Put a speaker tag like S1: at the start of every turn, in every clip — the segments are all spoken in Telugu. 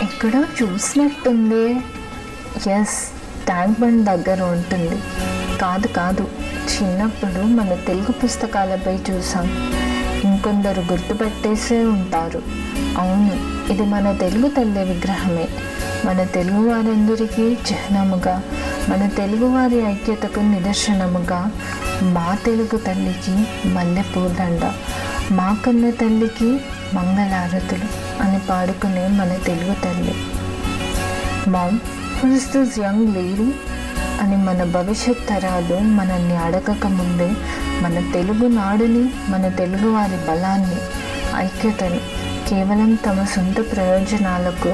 S1: ఎక్కడో చూసినట్టుంది. ఎస్, ట్యాంక్ బండ్ దగ్గర ఉంటుంది. కాదు, చిన్నప్పుడు మన తెలుగు పుస్తకాలపై చూసాం. ఇంకొందరు గుర్తుపెట్టేసే ఉంటారు. అవును, ఇది మన తెలుగు తల్లి విగ్రహమే. మన తెలుగు వారందరికీ చిహ్నముగా, మన తెలుగువారి ఐక్యతకు నిదర్శనముగా మా తెలుగు తల్లికి మల్లెపూదండ, మా కన్న తల్లికి మంగళారతులు అని పాడుకునే మన తెలుగు తల్లి. Mom, who is this young lady అని మన భవిష్యత్ తరాలు మనల్ని అడగక ముందే మన తెలుగు నాడుని, మన తెలుగువారి బలాన్ని, ఐక్యతని కేవలం తమ సొంత ప్రయోజనాలకు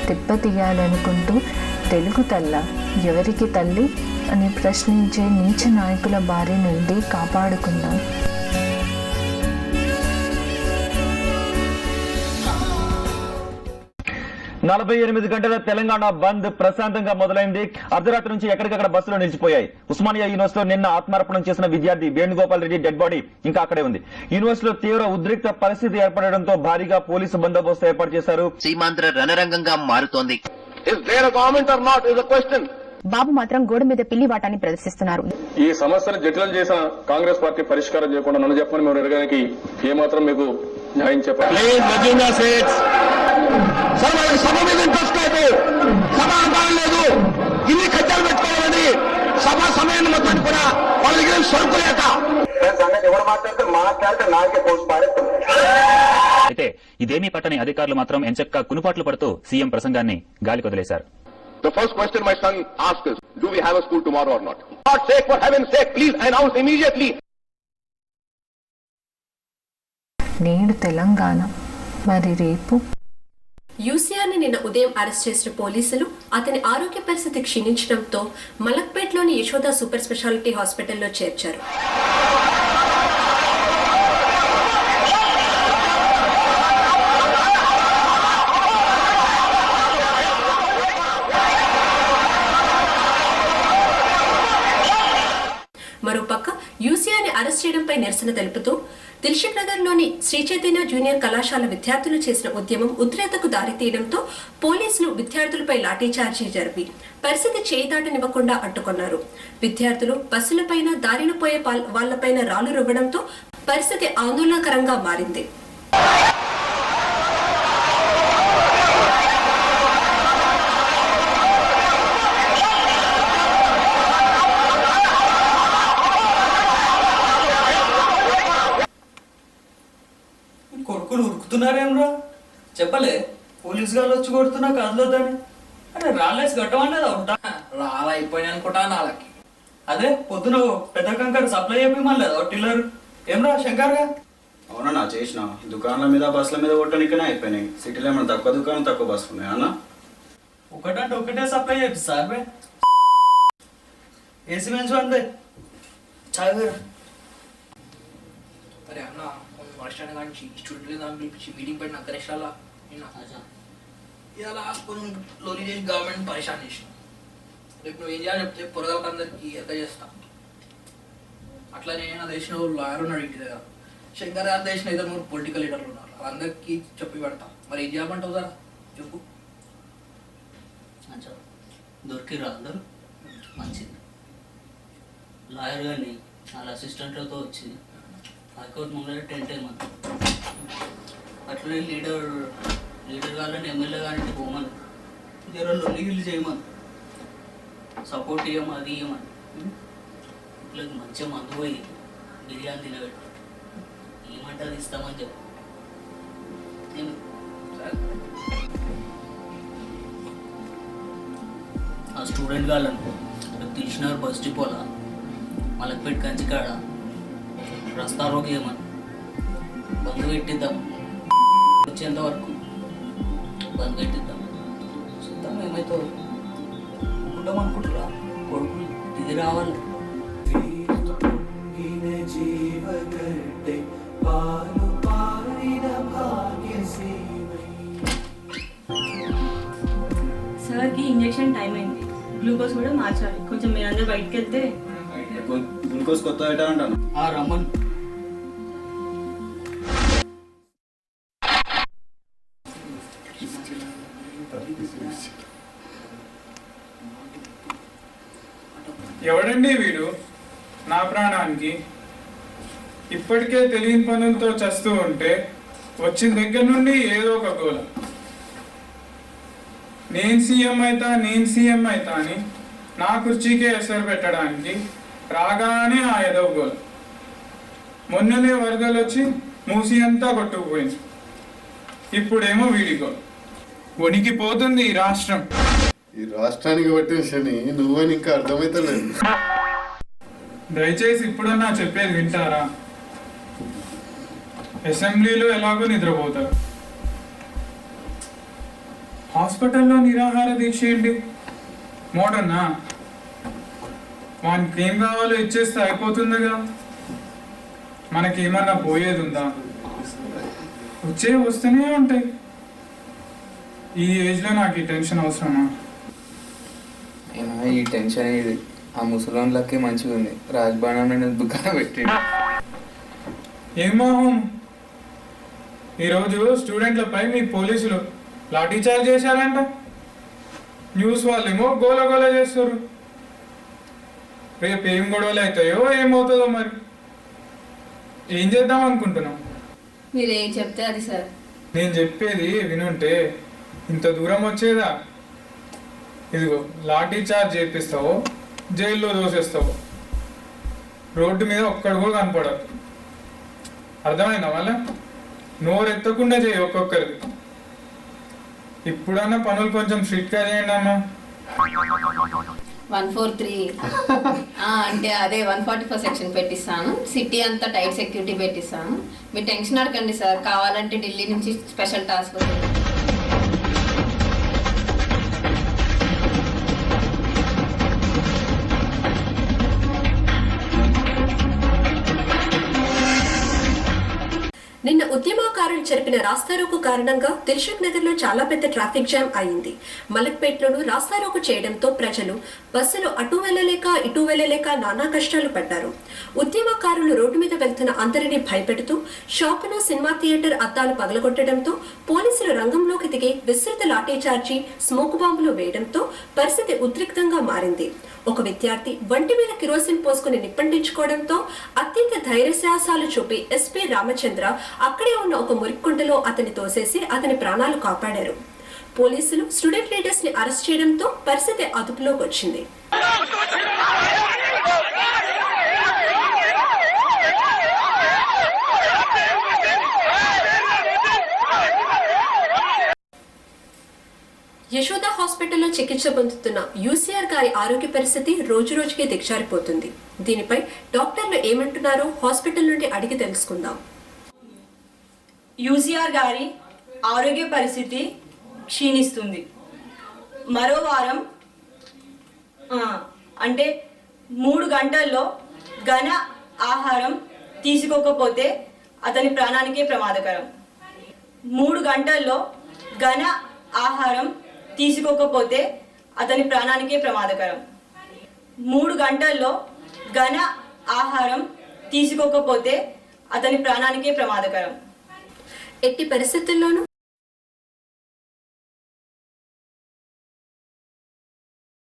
S1: తిప్పతీయాలనుకుంటూ తెలుగు తల్ల ఎవరికి తల్లి అని ప్రశ్నించే నీచ నాయకుల బారి నుండి కాపాడుకుందాం.
S2: నలభై 48 గంటల తెలంగాణ బంద్ ప్రశాంతంగా మొదలైంది. అర్ధరాత్రి నుంచి ఎక్కడికక్కడ బస్సులు నిలిచిపోయాయి. ఉస్మానియా యూనివర్సిటీలో నిన్న ఆత్మార్పణం చేసిన విద్యార్థి వేణుగోపాల్ రెడ్డి డెడ్ బాడీ ఇంకా అక్కడే ఉంది. యూనివర్సిటీలో తీవ్ర ఉద్రిక్త పరిస్థితి ఏర్పడడంతో భారీగా పోలీసు బందోబస్తు ఏర్పాటు చేశారు.
S3: సీమాంధ్ర రణరంగంగా మారుతోంది.
S4: బాబు మాత్రం గోడ మీద పిల్లి వాటాన్ని ప్రదర్శిస్తున్నారు.
S5: ఈ సమస్యను జటిలం చేసిన కాంగ్రెస్ పార్టీ పరిష్కారం చేయకుండా నన్ను చెప్పని మేము అడగడానికి ఏమాత్రం మీకు న్యాయం చెప్పాలి.
S6: సభ మీద ఇంట్రెస్ట్ లేదు, సభ ఆధారం లేదు, ఇన్ని కజ్జాలు పెట్టుకోవాలని సభా సమయాన్ని మొత్తం కూడా వాళ్ళ దగ్గర సరుకు లేక ఎవరు మాట్లాడితే నాకే పోస్ట్ పారేస్తుంది.
S7: అయితే ఇదేమీ పట్టని అధికారులు మాత్రం ఎంచక్క కునుపాట్లు పడుతూ సీఎం ప్రసంగాన్ని గాలి కొదిలేశారు.
S5: The first question my son asked is, do we have a school tomorrow or not? For God's sake, for heaven's sake, please announce immediately.
S1: నేడు తెలంగాణ, మరి రేపు
S8: యూసీఆర్ని నిన్న ఉదయం అరెస్ట్ చేసిన పోలీసులు అతని ఆరోగ్య పరిస్థితి క్షీణించడంతో మలక్పేట్లోని యశోద సూపర్ స్పెషాలిటీ హాస్పిటల్లో చేర్చారు. మరోపక్క యూసీఆర్ని అరెస్ట్ చేయడంపై నిరసన తెలుపుతూ దిల్షుక్ నగర్ లోని శ్రీ చైతన్య జూనియర్ కళాశాల విద్యార్థులు చేసిన ఉద్యమం ఉద్రేకతకు దారితీయడంతో పోలీసులు విద్యార్థులపై లాఠీచార్జీ జరిపి పరిస్థితి చేయిదాటనివ్వకుండా అడ్డుకున్నారు. విద్యార్థులు బస్సులపైన, దారిన పోయే వాళ్లపైన రాళ్లు రువ్వడంతో పరిస్థితి ఆందోళనకరంగా మారింది.
S9: కొడుకులు ఉరుకుతున్నారేమ్రా, చెప్పలే పోలీసు గారు వచ్చి కొడుతున్నా కదలొద్దని. అరే రాలేసి గట్టమనేది ఉంటా రాలా అయిపోయినా అనుకుంటా నాలకి. అదే పొద్దున పెద్ద కంకర సప్లై అయిపోయి టిల్లర్ ఏమ్రా శంకర్గా.
S10: అవునన్నా చేసిన దుకాణాల మీద బస్సుల మీద కొట్టనికనే అయిపోయినాయి. సిటీలో ఏమైనా తక్కువ దుకాణం తక్కువ బస్సులు ఉన్నాయి అన్న.
S9: ఒకటంటే ఒకటే సప్లై చేపిస్తారు బే. ఏసీ మంచి అందే చాలు.
S11: అరే అన్న వర్షాన్ని కానీ స్టూడెంట్ దాన్ని పిలిపించి మీటింగ్ పెట్టిన అంతరిక్షాల ఇలా కొంచెం లోరీ చేసి గవర్నమెంట్ పరిశాన్ చేసిన. రేపు నువ్వు ఏం చేయాలని చెప్తే పొరగాలకు అందరికి ఎక్క చేస్తా. అట్లానే నా తెలిసిన లాయర్ ఉన్నాడు ఇంటి దగ్గర, శంకర్ గారు తెలిసిన ఇద్దరు 3 పొలిటికల్ లీడర్లు ఉన్నారు. వాళ్ళందరికీ చెప్పి పెడతా. మరి ఏం చేయమంటావు సార్ చెప్పు.
S12: దొరికిరా అందరూ మంచిది. లాయర్ గారిని వాళ్ళ అసిస్టెంట్లతో వచ్చి హైకోర్టు ముందర టెంట్ వేయమని, అట్లనే లీడర్ వాళ్ళని ఎమ్మెల్యే కానీ పోమని, జర లొల్లిగిల్లు చేయమని, సపోర్ట్ ఇవ్వమని, అది ఇవ్వమని. ఇట్లా మంచిగా మందు పోయి బిర్యానీ తినబెట్టు, ఏమంటే అది ఇస్తామని చెప్పు. ఆ స్టూడెంట్ వాళ్ళను తెలిసినారు బస్ డిపోలా మలక్పేట కంచి కాడ రస్తారోకి ఏమని బంద్ పెట్టిద్దాం, వచ్చేంత వరకు బంద్ పెట్టిద్దాం. చూద్దాం ఏమైతే ఉంటాం అనుకుంటురా. కొడుకులు దిగి రావాలి.
S13: సార్కి ఇంజెక్షన్ టైం అయింది, గ్లూకోజ్ కూడా మార్చాలి. కొంచెం మీరందరూ బయటకు వెళ్తే.
S10: గ్లూకోజ్ కొత్త ఐటమ్ అంటాను.
S12: రమ్మన్.
S14: ఎవడండి వీడు నా ప్రాణానికి? ఇప్పటికే తెలియని పనులతో చస్తూ ఉంటే వచ్చిన దగ్గర నుండి ఏదో ఒక గోల. నేను సీఎం అవుతా అని నా కుర్చీకే ఎసరు పెట్టడానికి రాగానే ఆ ఏదో గోల. మొన్ననే వరదలు వచ్చి మూసి అంతా కొట్టుకుపోయింది. ఇప్పుడేమో వీడి గోల. వణికిపోతుంది ఈ రాష్ట్రం.
S15: ఈ రాష్ట్రానికి పట్టిన శని నువ్వని ఇంకా అర్థమైతలేదు.
S14: దయచేసి ఇప్పుడన్నా చెప్పేది వింటారా? అసెంబ్లీలో ఎలాగో నిద్రపోతారు, హాస్పిటల్లో నిరాహార దీక్ష ఏంటి? మోడర్నా? వానికి ఏం కావాలో ఇచ్చేస్తే అయిపోతుందిగా. మనకేమన్నా పోయేది ఉందా? వస్తూనే ఉంటాయి. ఈ ఏజ్లో నాకు ఈ టెన్షన్ అవసరమా?
S16: ఈ టెన్షన్ ఇది ఆ ముసలోన్లకి మంచిగా ఉంది. రాజ్భవన్ దుకాణం పెట్టి
S14: ఏం మొహం? ఈరోజు స్టూడెంట్లపై మీ పోలీసులు లాఠీ చార్జ్ చేశారంట. న్యూస్ వాళ్ళేమో గోల గోల చేస్తారు. రేపు ఏం గొడవలు అవుతాయో ఏమవుతుందో మరి. ఏం చేద్దాం అనుకుంటున్నాం?
S13: మీరు ఏం చెప్తే అది సార్.
S14: నేను చెప్పేది వినుంటే ఇంత దూరం వచ్చేదా? ఇదిగో లాఠీ చార్జ్ చేపిస్తావో జైల్లో దోసేస్తావో, రోడ్డు మీద ఒక్కడు కూడా కనపడదు. అర్థమైందా? మళ్ళా నోరెత్తకుండా చేయి ఒక్కొక్కరిది. ఇప్పుడన్నా పనులు కొంచెం స్ట్రిక్ట్గా చేయండి అమ్మా.
S13: 143 అంటే అదే 144 సెక్షన్ పెట్టిస్తాను. సిటీ అంతా టైట్ సెక్యూరిటీ పెట్టిస్తాను. మీరు టెన్షన్ అడగండి సార్. కావాలంటే ఢిల్లీ నుంచి స్పెషల్ టాస్క్ ఫోర్స్.
S8: నిన్న ఉద్యమకారులు జరిపిన రాస్తారోకు కారణంగా దిల్షుక్ నగర్ లో చాలా పెద్ద ట్రాఫిక్ జామ్ అయింది. మలక్పేట్లోనూ రాస్తారోకు చేయడంతో ప్రజలు బస్సులు అటు వెళ్లలేక ఇటు వెళ్లలేక నానా కష్టాలు పడ్డారు. ఉద్యమకారులు రోడ్డు మీద వెళ్తున్న అందరినీ భయపెడుతూ షాపులు, సినిమా థియేటర్ అద్దాలు పగలగొట్టడంతో పోలీసులు రంగంలోకి దిగి విస్తృత లాఠీ చార్జీ, స్మోక్ బాంబులు వేయడంతో పరిస్థితి ఉద్రిక్తంగా మారింది. ఒక విద్యార్థి వంటి మీద కిరోసిన్ పోసుకుని నిప్పంటించుకోవడంతో అత్యంత ధైర్యసాహసాలు చూపి ఎస్పీ రామచంద్ర అక్కడే ఉన్న ఒక మురిక్కుంటలో అతన్ని తోసేసి అతని ప్రాణాలు కాపాడారు. పోలీసులు స్టూడెంట్ లీడర్స్ ని అరెస్ట్ చేయడంతో పరిస్థితి అదుపులోకి వచ్చింది. యశోద హాస్పిటల్లో చికిత్స పొందుతున్న యూసీఆర్ గారి ఆరోగ్య పరిస్థితి రోజు రోజుకి దిగజారిపోతుంది. దీనిపై డాక్టర్లు ఏమంటున్నారో హాస్పిటల్ నుండి అడిగి తెలుసుకుందాం.
S13: యూసీఆర్ గారి ఆరోగ్య పరిస్థితి క్షీణిస్తుంది. మరో వారం అంటే 3 గంటల్లో ఘన ఆహారం తీసుకోకపోతే అతని ప్రాణానికే ప్రమాదకరం. 3 గంటల్లో ఘన ఆహారం తీసుకోకపోతే అతని ప్రాణానికే ప్రమాదకరం. 3 గంటల్లో ఘన ఆహారం తీసుకోకపోతే అతని ప్రాణానికే ప్రమాదకరం.
S8: ఎట్టి పరిస్థితుల్లోనూ